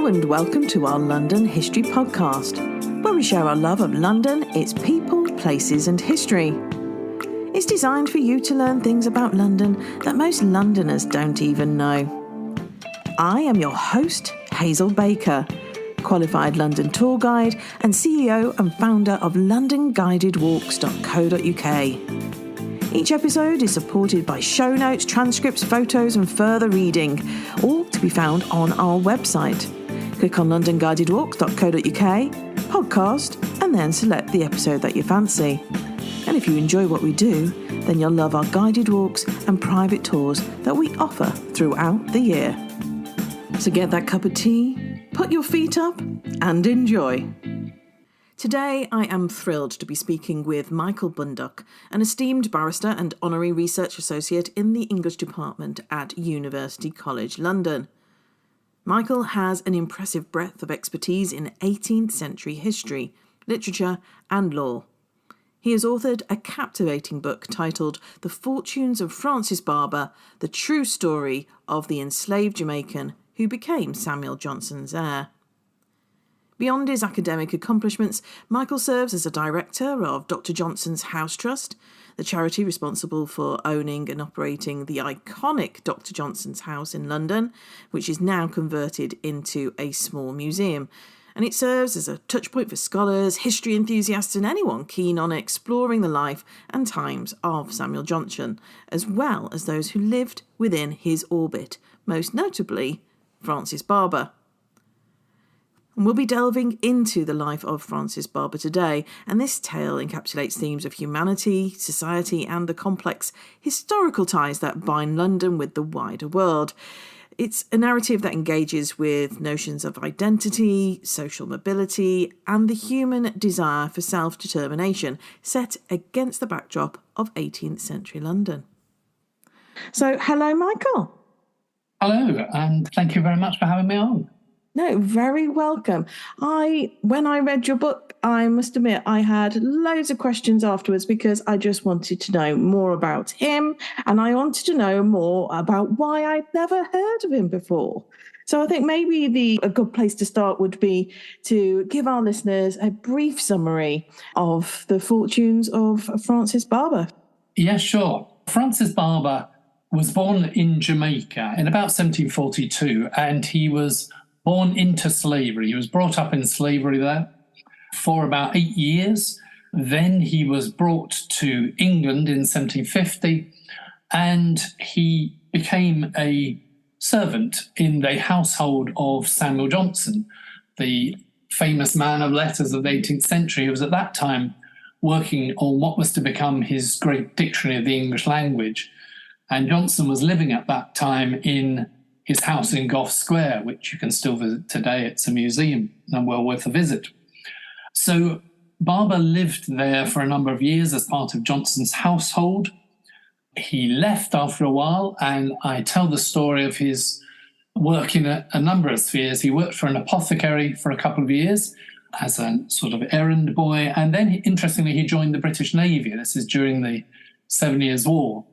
Hello and welcome to our London History Podcast, where we share our love of London, its people, places and history. It's designed for you to learn things about London that most Londoners don't even know. I am your host, Hazel Baker, qualified London tour guide and CEO and founder of LondonGuidedWalks.co.uk. Each episode is supported by show notes, transcripts, photos and further reading, all to be found on our website. Click on LondonGuidedWalks.co.uk, podcast, and then select the episode that you fancy. And if you enjoy what we do, then you'll love our guided walks and private tours that we offer throughout the year. So get that cup of tea, put your feet up, and enjoy. Today, I am thrilled to be speaking with Michael Bundock, an esteemed barrister and honorary research associate in the English department at University College London. Michael has an impressive breadth of expertise in 18th century history, literature and law. He has authored a captivating book titled The Fortunes of Francis Barber, the true story of the enslaved Jamaican who became Samuel Johnson's heir. Beyond his academic accomplishments, Michael serves as a director of Dr. Johnson's House Trust, the charity responsible for owning and operating the iconic Dr. Johnson's House in London, which is now converted into a small museum. And it serves as a touchpoint for scholars, history enthusiasts and anyone keen on exploring the life and times of Samuel Johnson, as well as those who lived within his orbit, most notably Francis Barber. And we'll be delving into the life of Francis Barber today, and this tale encapsulates themes of humanity, society, and the complex historical ties that bind London with the wider world. It's a narrative that engages with notions of identity, social mobility, and the human desire for self-determination, set against the backdrop of 18th century London. So, hello, Michael. Hello, and thank you very much for having me on. No, very welcome. When I read your book, I must admit I had loads of questions afterwards because I just wanted to know more about him and I wanted to know more about why I'd never heard of him before. So I think maybe a good place to start would be to give our listeners a brief summary of the fortunes of Francis Barber. Yeah, sure. Francis Barber was born in Jamaica in about 1742, and he was born into slavery. He was brought up in slavery there for about 8 years. Then he was brought to England in 1750, and he became a servant in the household of Samuel Johnson, the famous man of letters of the 18th century, who was at that time working on what was to become his great dictionary of the English language. And Johnson was living at that time in his house in Gough Square, which you can still visit today. It's a museum and well worth a visit. So Barber lived there for a number of years as part of Johnson's household. He left after a while, and I tell the story of his work in a number of spheres. He worked for an apothecary for a couple of years as a sort of errand boy, and then, interestingly, he joined the British Navy. This is during the 7 Years' War.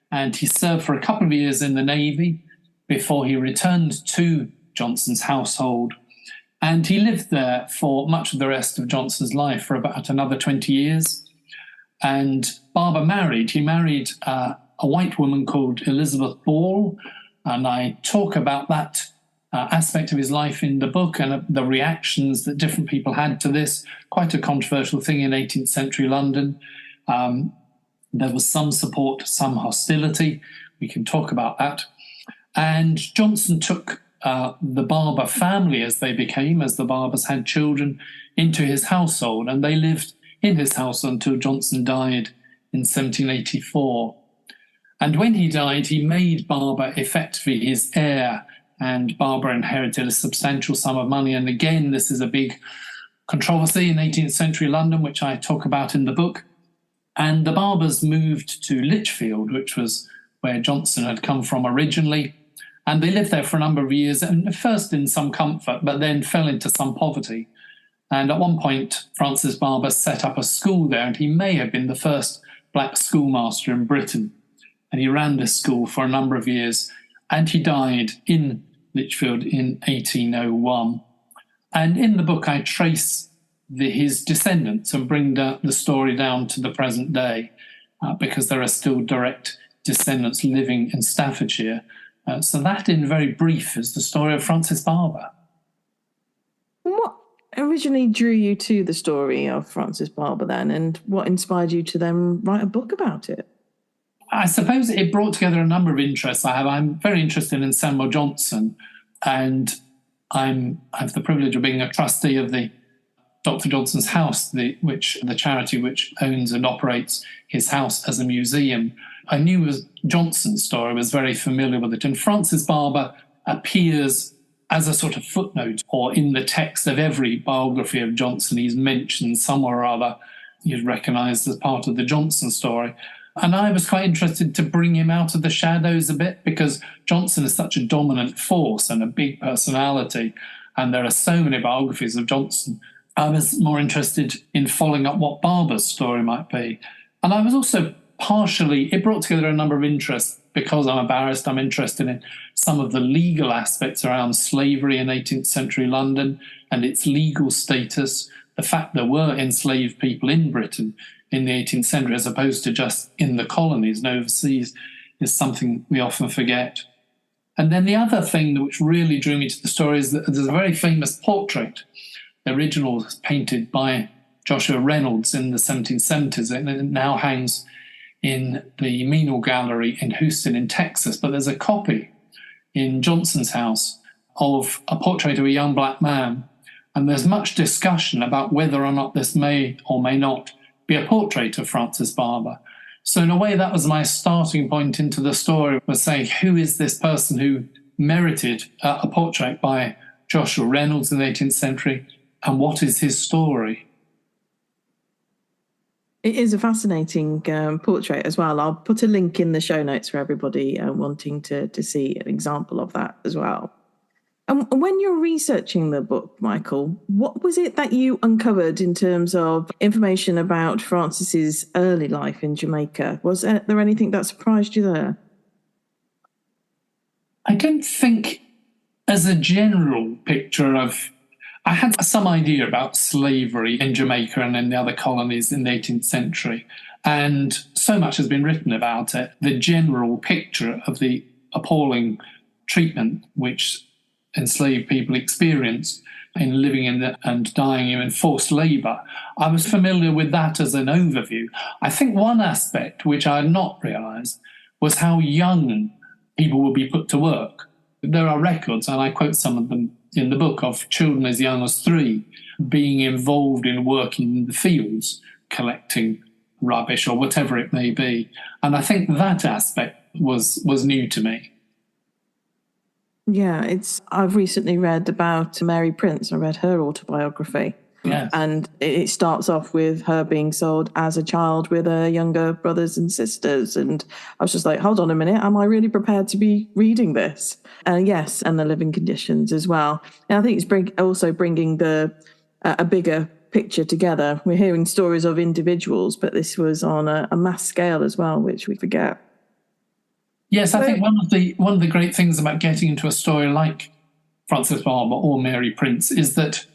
And he served for a couple of years in the Navy before he returned to Johnson's household. And he lived there for much of the rest of Johnson's life, for about another 20 years. And Barber married. He married a white woman called Elizabeth Ball. And I talk about that aspect of his life in the book and the reactions that different people had to this. Quite a controversial thing in 18th century London. There was some support, some hostility. We can talk about that. And Johnson took the Barber family, as they became, as the Barbers had children, into his household, and they lived in his house until Johnson died in 1784. And when he died, he made Barber effectively his heir, and Barber inherited a substantial sum of money. And again, this is a big controversy in 18th century London, which I talk about in the book. And the Barbers moved to Lichfield, which was where Johnson had come from originally. And they lived there for a number of years, and first in some comfort, but then fell into some poverty. And at one point, Francis Barber set up a school there, and he may have been the first black schoolmaster in Britain. And he ran this school for a number of years, and he died in Lichfield in 1801. And in the book, I trace his descendants and bring the story down to the present day, because there are still direct descendants living in Staffordshire. So that, in very brief, is the story of Francis Barber. What originally drew you to the story of Francis Barber then, and what inspired you to then write a book about it? I suppose it brought together a number of interests I have. I'm very interested in Samuel Johnson, and I have the privilege of being a trustee of the Dr. Johnson's House, the charity which owns and operates his house as a museum. I knew Johnson's story, was very familiar with it. And Francis Barber appears as a sort of footnote, or in the text of every biography of Johnson. He's mentioned somewhere or other. He's recognised as part of the Johnson story. And I was quite interested to bring him out of the shadows a bit, because Johnson is such a dominant force and a big personality, and there are so many biographies of Johnson. I was more interested in following up what Barber's story might be. And I was also it brought together a number of interests. Because I'm a barrister, I'm interested in some of the legal aspects around slavery in 18th century London and its legal status, the fact there were enslaved people in Britain in the 18th century as opposed to just in the colonies and overseas, is something we often forget. And then the other thing which really drew me to the story is that there's a very famous portrait. The original was painted by Joshua Reynolds in the 1770s, and it now hangs in the Meanall Gallery in Houston in Texas. But there's a copy in Johnson's house of a portrait of a young black man, and there's much discussion about whether or not this may or may not be a portrait of Francis Barber. So in a way, that was my starting point into the story, was saying, who is this person who merited a portrait by Joshua Reynolds in the 18th century, and what is his story? It is a fascinating portrait as well. I'll put a link in the show notes for everybody wanting to see an example of that as well. And when you're researching the book, Michael, what was it that you uncovered in terms of information about Francis's early life in Jamaica? Was there anything that surprised you there? I don't think, as a general picture I had some idea about slavery in Jamaica and in the other colonies in the 18th century, and so much has been written about it. The general picture of the appalling treatment which enslaved people experienced in living and dying in forced labour, I was familiar with that as an overview. I think one aspect which I had not realised was how young people would be put to work. There are records, and I quote some of them in the book, of children as young as 3 being involved in working in the fields, collecting rubbish or whatever it may be. And I think that aspect was new to me. Yeah, I've recently read about Mary Prince. I read her autobiography. Yes. And it starts off with her being sold as a child with her younger brothers and sisters. And I was just like, hold on a minute, am I really prepared to be reading this? Yes, and the living conditions as well. And I think it's also bringing a bigger picture together. We're hearing stories of individuals, but this was on a mass scale as well, which we forget. Yes, I think one of the great things about getting into a story like Francis Barber or Mary Prince is that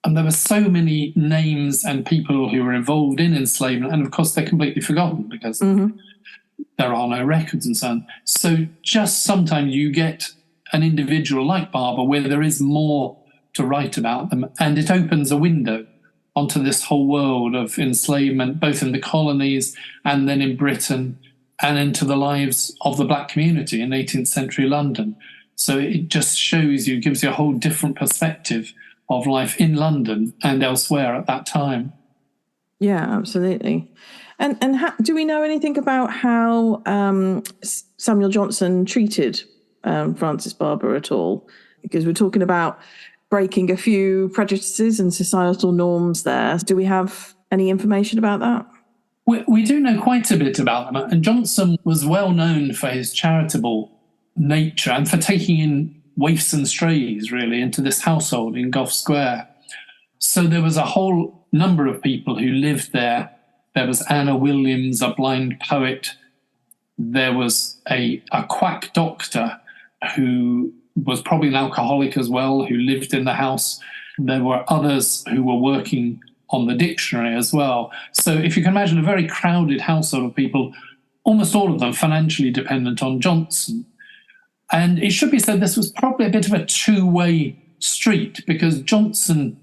there were so many names and people who were involved in enslavement, and of course they're completely forgotten because there are no records and so on. So just sometimes you get an individual like Barber where there is more to write about them, and it opens a window onto this whole world of enslavement, both in the colonies and then in Britain, and into the lives of the black community in 18th century London. So it just gives you a whole different perspective of life in London and elsewhere at that time. Yeah, absolutely. And do we know anything about how Samuel Johnson treated Francis Barber at all? Because we're talking about breaking a few prejudices and societal norms there. Do we have any information about that? We do know quite a bit about them. And Johnson was well known for his charitable nature and for taking in waifs and strays, really, into this household in Gough Square. So there was a whole number of people who lived there. There was Anna Williams, a blind poet. There was a quack doctor who was probably an alcoholic as well, who lived in the house. There were others who were working on the dictionary as well. So if you can imagine a very crowded household of people, almost all of them financially dependent on Johnson. And it should be said this was probably a bit of a two-way street, because Johnson,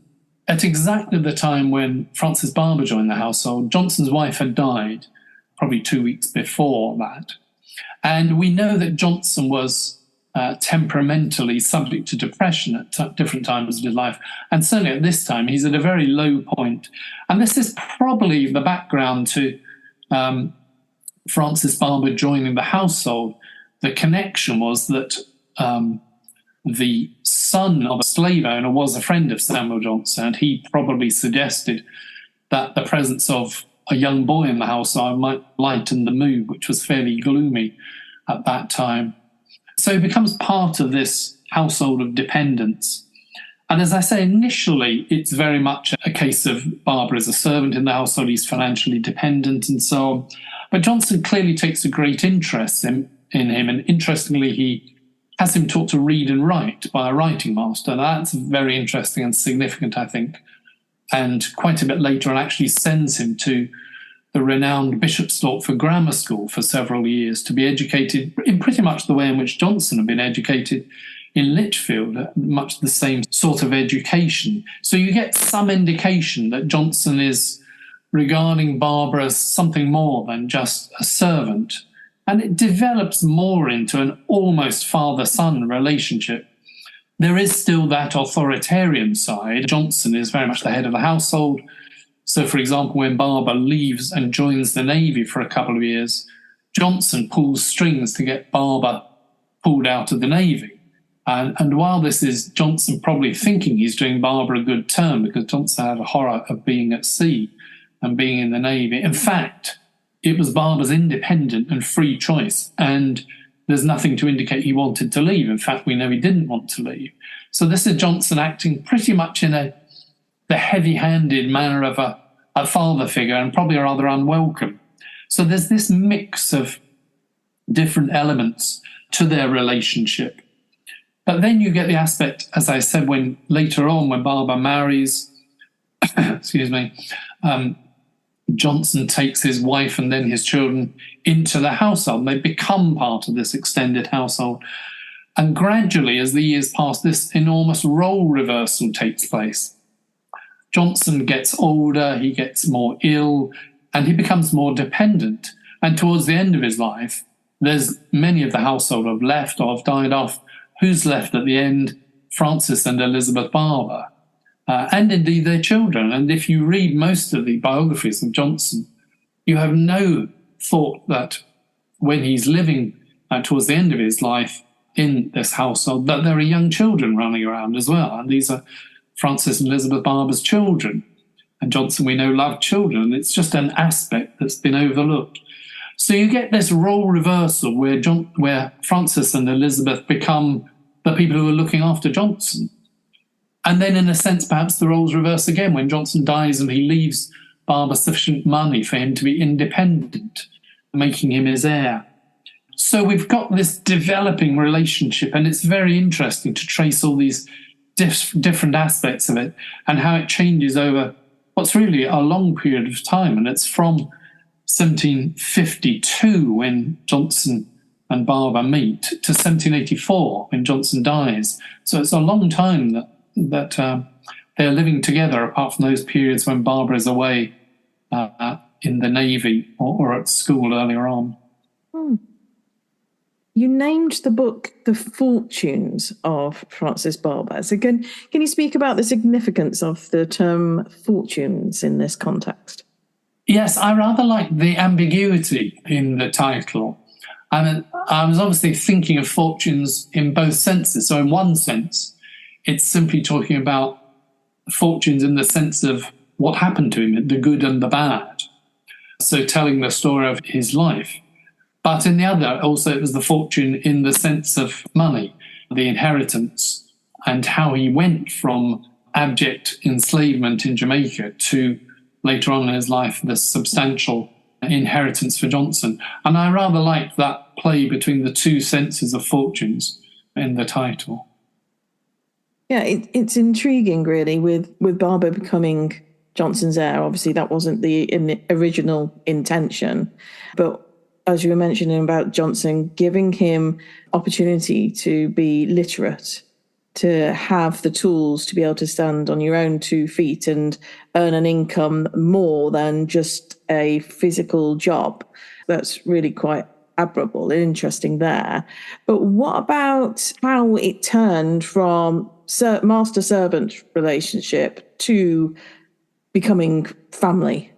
at exactly the time when Francis Barber joined the household, Johnson's wife had died probably 2 weeks before that. And we know that Johnson was temperamentally subject to depression at different times of his life. And certainly at this time, he's at a very low point. And this is probably the background to Francis Barber joining the household. The connection was that the son of a slave owner was a friend of Samuel Johnson, and he probably suggested that the presence of a young boy in the household might lighten the mood, which was fairly gloomy at that time. So he becomes part of this household of dependents. And as I say, initially, it's very much a case of Barber as a servant in the household, he's financially dependent and so on. But Johnson clearly takes a great interest in him, and interestingly, he has him taught to read and write by a writing master. And that's very interesting and significant, I think. And quite a bit later on actually sends him to the renowned Bishop's Stortford Grammar School for several years to be educated in pretty much the way in which Johnson had been educated in Lichfield, much the same sort of education. So you get some indication that Johnson is regarding Barber as something more than just a servant. And it develops more into an almost father-son relationship. There is still that authoritarian side. Johnson is very much the head of the household. So, for example, when Barber leaves and joins the Navy for a couple of years, Johnson pulls strings to get Barber pulled out of the Navy. And while this is Johnson probably thinking he's doing Barber a good turn, because Johnson had a horror of being at sea and being in the Navy, in fact, it was Barber's independent and free choice, and there's nothing to indicate he wanted to leave. In fact, we know he didn't want to leave. So this is Johnson acting pretty much in the heavy-handed manner of a father figure, and probably rather unwelcome. So there's this mix of different elements to their relationship. But then you get the aspect, as I said, when later on, when Barber marries, Johnson takes his wife and then his children into the household. They become part of this extended household. And gradually, as the years pass, this enormous role reversal takes place. Johnson gets older, he gets more ill, and he becomes more dependent. And towards the end of his life, there's many of the household have left or have died off. Who's left at the end? Francis and Elizabeth Barber. And indeed their children. And if you read most of the biographies of Johnson, you have no thought that when he's living towards the end of his life in this household, that there are young children running around as well. And these are Francis and Elizabeth Barber's children. And Johnson, we know, loved children. It's just an aspect that's been overlooked. So you get this role reversal where Francis and Elizabeth become the people who are looking after Johnson. And then, in a sense, perhaps the roles reverse again when Johnson dies and he leaves Barber sufficient money for him to be independent, making him his heir. So we've got this developing relationship, and it's very interesting to trace all these different aspects of it and how it changes over what's really a long period of time. And it's from 1752, when Johnson and Barber meet, to 1784, when Johnson dies. So it's a long time that they're living together, apart from those periods when Barber is away in the Navy or at school earlier on. You named the book The Fortunes of Francis Barber. So can you speak about the significance of the term fortunes in this context? Yes, I rather like the ambiguity in the title. I was obviously thinking of fortunes in both senses. So in one sense, it's simply talking about fortunes in the sense of what happened to him, the good and the bad. So telling the story of his life. But in the other, also, it was the fortune in the sense of money, the inheritance, and how he went from abject enslavement in Jamaica to, later on in his life, the substantial inheritance for Johnson. And I rather like that play between the two senses of fortunes, in the title. Yeah, it's intriguing, really, with Barber becoming Johnson's heir. Obviously, that wasn't the original intention. But as you were mentioning about Johnson, giving him opportunity to be literate, to have the tools to be able to stand on your own 2 feet and earn an income more than just a physical job. That's really quite admirable and interesting there. But what about how it turned from master-servant relationship to becoming family?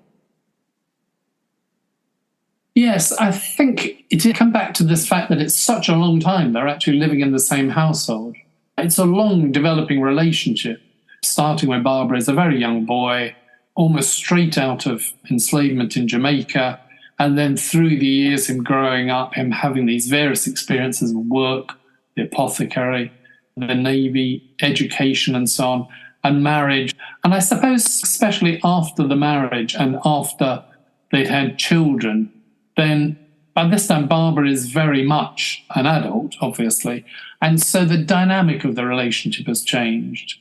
Yes, I think it did come back to this fact that it's such a long time they're actually living in the same household. It's a long developing relationship, starting when Barber is a very young boy, almost straight out of enslavement in Jamaica, and then through the years, him growing up, him having these various experiences of work, the apothecary, the Navy, education and so on, and marriage. And I suppose especially after the marriage and after they'd had children, then by this time Barber is very much an adult, obviously. And so the dynamic of the relationship has changed.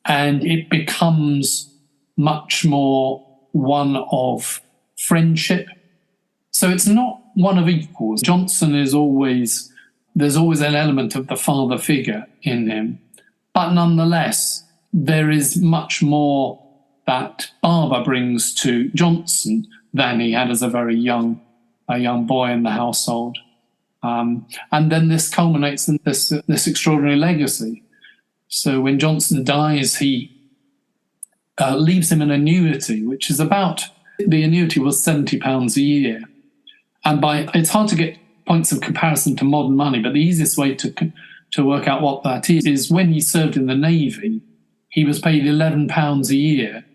And it becomes much more one of friendship. So it's not one of equals. Johnson is always, there's always an element of the father figure in him. But nonetheless, there is much more that Barber brings to Johnson than he had as a young boy in the household. And then this culminates in this extraordinary legacy. So when Johnson dies, he leaves him an annuity, which is the annuity was £70 a year. And it's hard to get points of comparison to modern money, but the easiest way to work out what that is when he served in the Navy, he was paid £11 a year.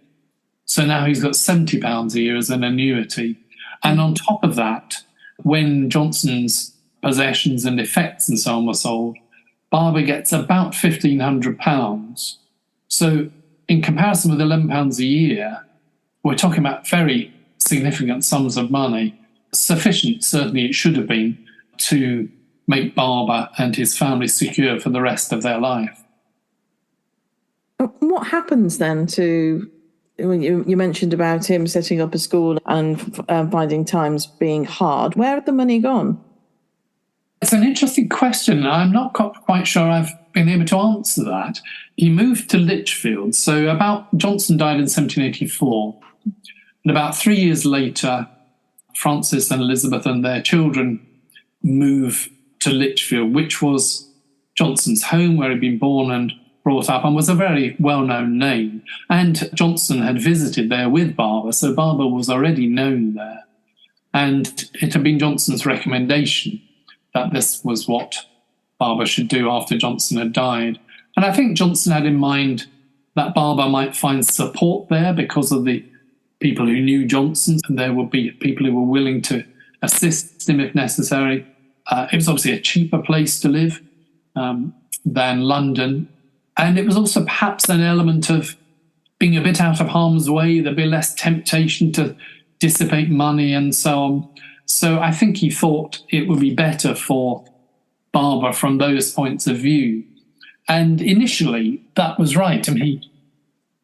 So now he's got £70 a year as an annuity. And on top of that, when Johnson's possessions and effects and so on were sold, Barber gets about £1,500. So in comparison with £11 a year, we're talking about very significant sums of money. Sufficient, certainly it should have been, to make Barber and his family secure for the rest of their life. What happens then to, when you mentioned about him setting up a school and finding times being hard, where had the money gone? It's an interesting question. I'm not quite sure I've been able to answer that. He moved to Lichfield. So Johnson died in 1784. And about 3 years later, Francis and Elizabeth and their children move to Lichfield, which was Johnson's home where he'd been born and brought up and was a very well-known name. And Johnson had visited there with Barber, so Barber was already known there. And it had been Johnson's recommendation that this was what Barber should do after Johnson had died. And I think Johnson had in mind that Barber might find support there because of the people who knew Johnson, and there would be people who were willing to assist him if necessary. It was obviously a cheaper place to live than London. And it was also perhaps an element of being a bit out of harm's way. There'd be less temptation to dissipate money and so on. So I think he thought it would be better for Barber from those points of view. And initially, that was right. I mean, he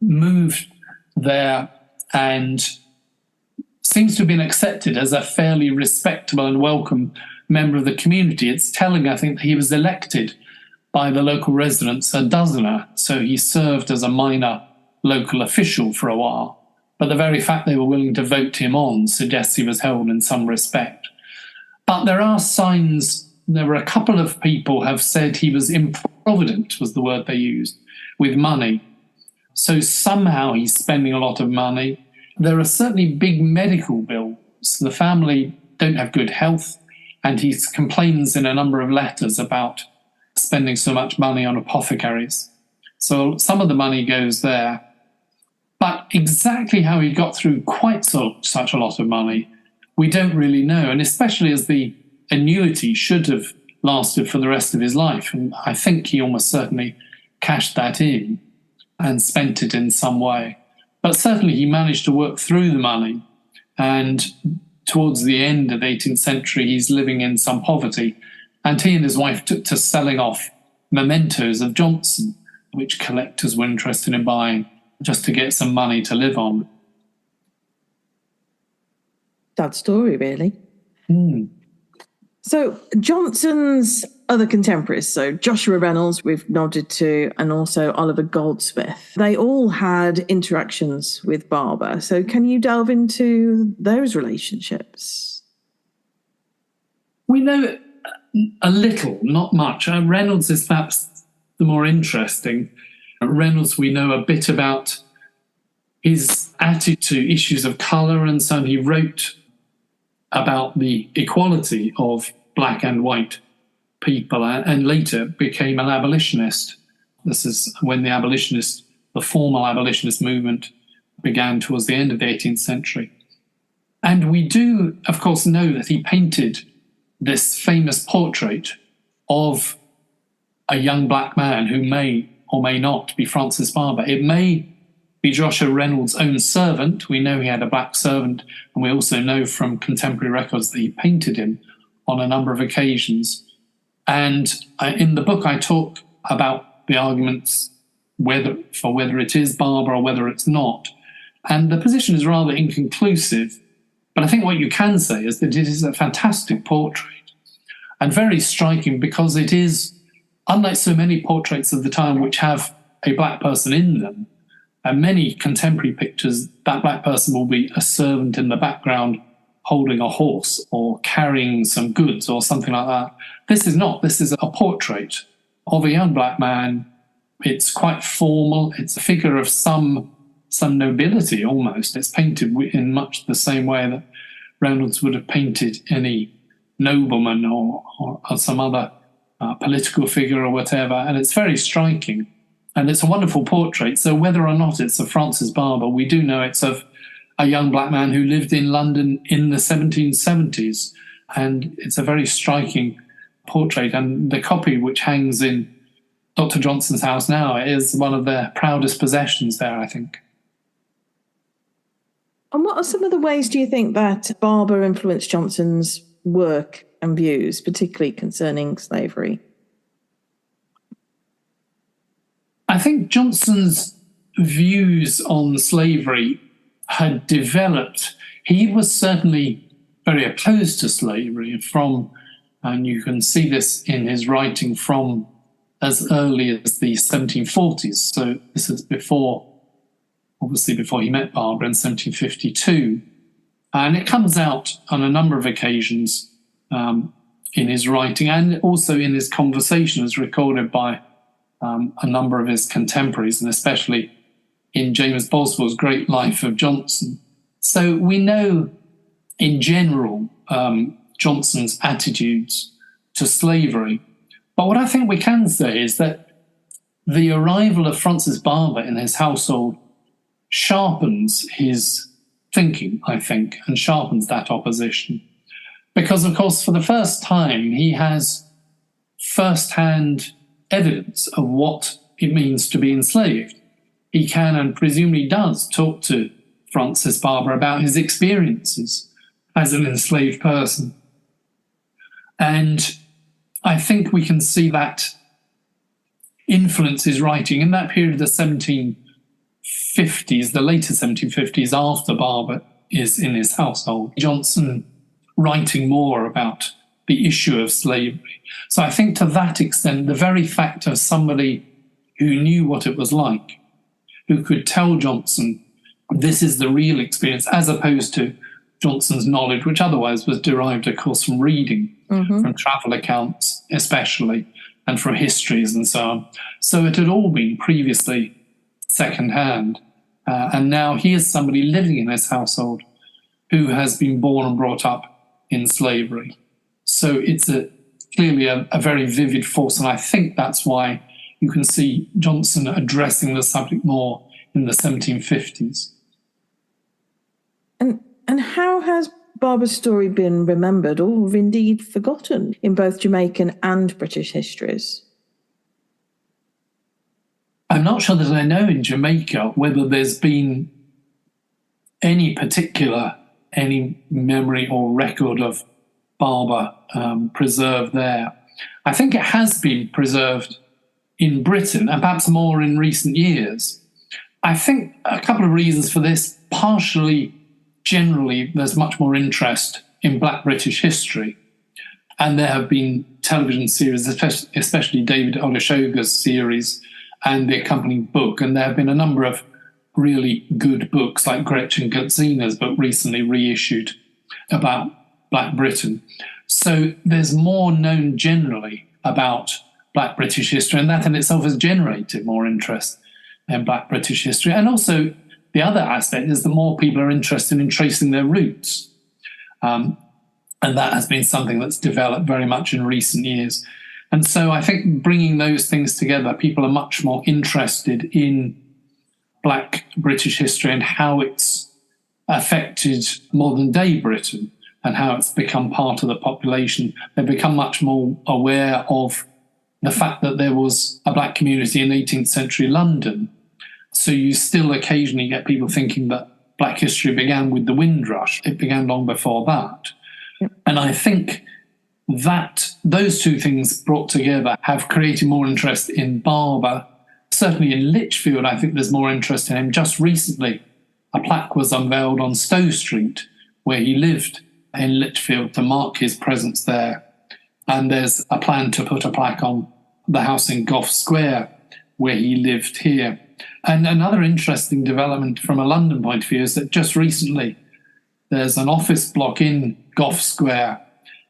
moved there and seems to have been accepted as a fairly respectable and welcome member of the community. It's telling, I think, that he was elected by the local residents a dozener, so he served as a minor local official for a while. But the very fact they were willing to vote him on suggests he was held in some respect. But there are signs, there were a couple of people have said he was improvident, was the word they used, with money. So somehow he's spending a lot of money. There are certainly big medical bills. The family don't have good health, and he complains in a number of letters about spending so much money on apothecaries. So some of the money goes there. But exactly how he got through such a lot of money, we don't really know, and especially as the annuity should have lasted for the rest of his life. And I think he almost certainly cashed that in and spent it in some way. But certainly he managed to work through the money, and towards the end of the 18th century, he's living in some poverty. And he and his wife took to selling off mementos of Johnson, which collectors were interested in buying just to get some money to live on. Sad story, really. Mm. So Johnson's other contemporaries, so Joshua Reynolds, we've nodded to, and also Oliver Goldsmith, they all had interactions with Barber. So can you delve into those relationships? We know a little, not much. Reynolds is perhaps the more interesting. Reynolds, we know a bit about his attitude to issues of colour, and so he wrote about the equality of black and white people, and later became an abolitionist. This is when the formal abolitionist movement began towards the end of the 18th century. And we do, of course, know that he painted this famous portrait of a young black man who may or may not be Francis Barber. It may be Joshua Reynolds' own servant. We know he had a black servant, and we also know from contemporary records that he painted him on a number of occasions. And in the book, I talk about the arguments whether it is Barber or whether it's not. And the position is rather inconclusive. But I think what you can say is that it is a fantastic portrait and very striking, because it is, unlike so many portraits of the time which have a black person in them, and many contemporary pictures, that black person will be a servant in the background holding a horse or carrying some goods or something like that. This is not. This is a portrait of a young black man. It's quite formal. It's a figure of some nobility almost. It's painted in much the same way that Reynolds would have painted any nobleman or some other political figure or whatever. And it's very striking. And it's a wonderful portrait. So whether or not it's of Francis Barber, we do know it's of a young black man who lived in London in the 1770s. And it's a very striking portrait. And the copy which hangs in Dr. Johnson's house now is one of their proudest possessions there, I think. And what are some of the ways, do you think, that Barber influenced Johnson's work and views, particularly concerning slavery? I think Johnson's views on slavery had developed. He was certainly very opposed to slavery and you can see this in his writing from as early as the 1740s. So this is obviously before he met Barber in 1752. And it comes out on a number of occasions in his writing and also in his conversation as recorded by a number of his contemporaries, and especially in James Boswell's Great Life of Johnson. So we know in general Johnson's attitudes to slavery. But what I think we can say is that the arrival of Francis Barber in his household sharpens his thinking, I think, and sharpens that opposition. Because, of course, for the first time, he has first-hand evidence of what it means to be enslaved. He can, and presumably does, talk to Francis Barber about his experiences as an enslaved person. And I think we can see that influence his writing in that period of the 1750s, the later 1750s, after Barber is in his household. Johnson writing more about the issue of slavery. So I think to that extent, the very fact of somebody who knew what it was like, who could tell Johnson, this is the real experience, as opposed to Johnson's knowledge, which otherwise was derived, of course, from reading, from travel accounts especially, and from histories and so on. So it had all been previously second-hand. And now he is somebody living in his household who has been born and brought up in slavery. So it's clearly a very vivid force, and I think that's why you can see Johnson addressing the subject more in the 1750s. And how has Barber's story been remembered or indeed forgotten in both Jamaican and British histories? I'm not sure that I know in Jamaica whether there's been any memory or record of Barber preserved there. I think it has been preserved in Britain, and perhaps more in recent years. I think a couple of reasons for this. Partially, generally, there's much more interest in Black British history. And there have been television series, especially David Olusoga's series and the accompanying book. And there have been a number of really good books, like Gretchen Gutzina's book recently reissued about Black Britain. So there's more known generally about Black British history, and that in itself has generated more interest in Black British history. And also the other aspect is that more people are interested in tracing their roots. And that has been something that's developed very much in recent years. And so I think bringing those things together, people are much more interested in Black British history and how it's affected modern day Britain and how it's become part of the population. They've become much more aware of the fact that there was a Black community in 18th century London. So you still occasionally get people thinking that Black history began with the Windrush. It began long before that. Yep. And I think that those two things brought together have created more interest in Barber. Certainly in Lichfield, I think there's more interest in him. Just recently, a plaque was unveiled on Stowe Street, where he lived in Lichfield, to mark his presence there. And there's a plan to put a plaque on the house in Gough Square, where he lived here. And another interesting development from a London point of view is that just recently there's an office block in Gough Square,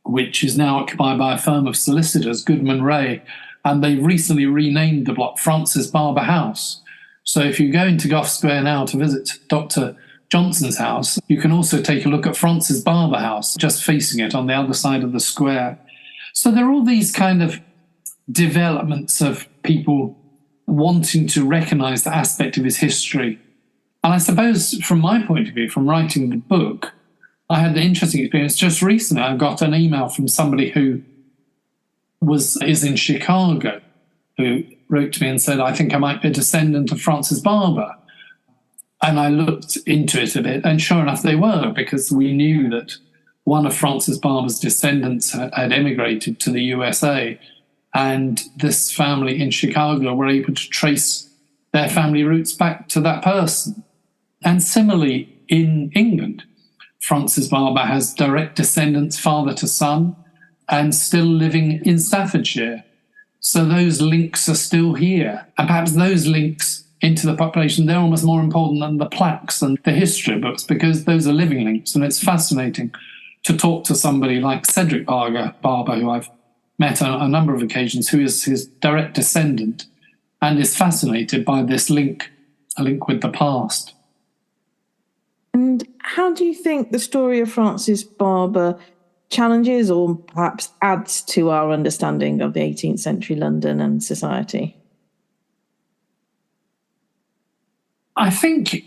which is now occupied by a firm of solicitors, Goodman Ray, and they recently renamed the block Francis Barber House. So if you go into Gough Square now to visit Dr. Johnson's house, you can also take a look at Francis Barber House, just facing it on the other side of the square. So there are all these kind of developments of people wanting to recognise the aspect of his history. And I suppose from my point of view, from writing the book, I had the interesting experience just recently. I got an email from somebody who is in Chicago, who wrote to me and said, I think I might be a descendant of Francis Barber. And I looked into it a bit, and sure enough they were, because we knew that one of Francis Barber's descendants had emigrated to the USA, and this family in Chicago were able to trace their family roots back to that person. And similarly, in England, Francis Barber has direct descendants, father to son, and still living in Staffordshire. So those links are still here. And perhaps those links into the population, they're almost more important than the plaques and the history books, because those are living links. And it's fascinating to talk to somebody like Cedric Barber, who I've met on a number of occasions, who is his direct descendant and is fascinated by this link, a link with the past. And how do you think the story of Francis Barber challenges or perhaps adds to our understanding of the 18th century London and society? I think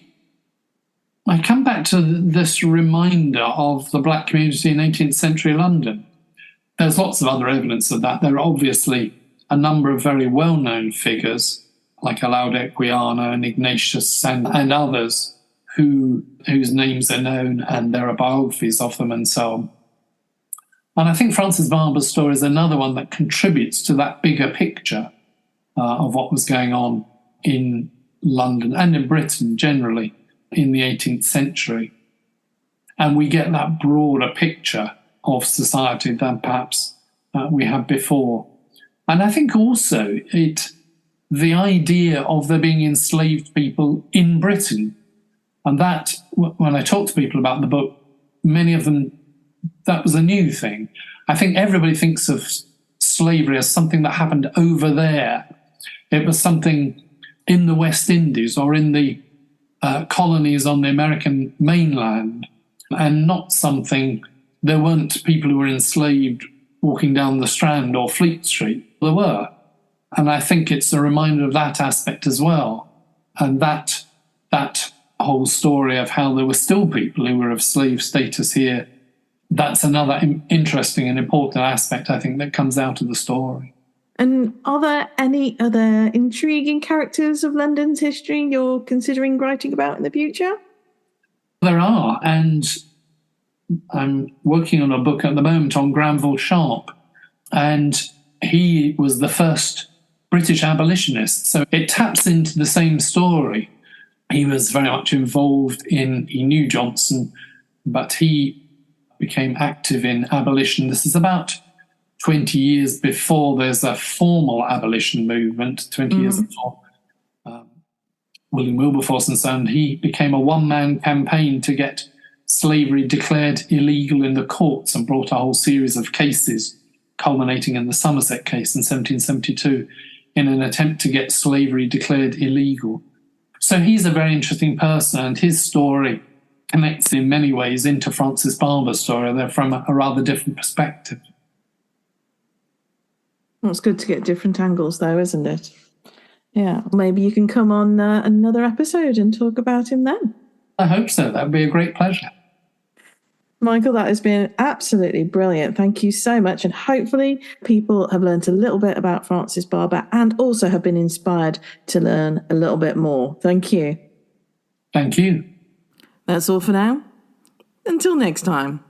I come back to this reminder of the Black community in 18th century London. There's lots of other evidence of that. There are obviously a number of very well-known figures like Olaudah Equiano and Ignatius and others whose names are known, and there are biographies of them and so on. And I think Francis Barber's story is another one that contributes to that bigger picture of what was going on in London and in Britain generally in the 18th century. And we get that broader picture of society than perhaps we had before. And I think also the idea of there being enslaved people in Britain, and that, when I talk to people about the book, many of them, that was a new thing. I think everybody thinks of slavery as something that happened over there. It was something in the West Indies or in the colonies on the American mainland, and not something, there weren't people who were enslaved walking down the Strand or Fleet Street. There were. And I think it's a reminder of that aspect as well. And that whole story of how there were still people who were of slave status here, that's another interesting and important aspect, I think, that comes out of the story. And are there any other intriguing characters of London's history you're considering writing about in the future? There are, and I'm working on a book at the moment on Granville Sharp, and he was the first British abolitionist. So it taps into the same story. He was very much involved he knew Johnson, but he became active in abolition. This is about 20 years before there's a formal abolition movement, 20 years before William Wilberforce and so on. He became a one-man campaign to get slavery declared illegal in the courts and brought a whole series of cases, culminating in the Somerset case in 1772, in an attempt to get slavery declared illegal. So he's a very interesting person, and his story connects in many ways into Francis Barber's story. They're from a rather different perspective. Well, it's good to get different angles, though, isn't it? Yeah, maybe you can come on another episode and talk about him then. I hope so. That would be a great pleasure. Michael, that has been absolutely brilliant. Thank you so much. And hopefully people have learned a little bit about Francis Barber and also have been inspired to learn a little bit more. Thank you. Thank you. That's all for now. Until next time.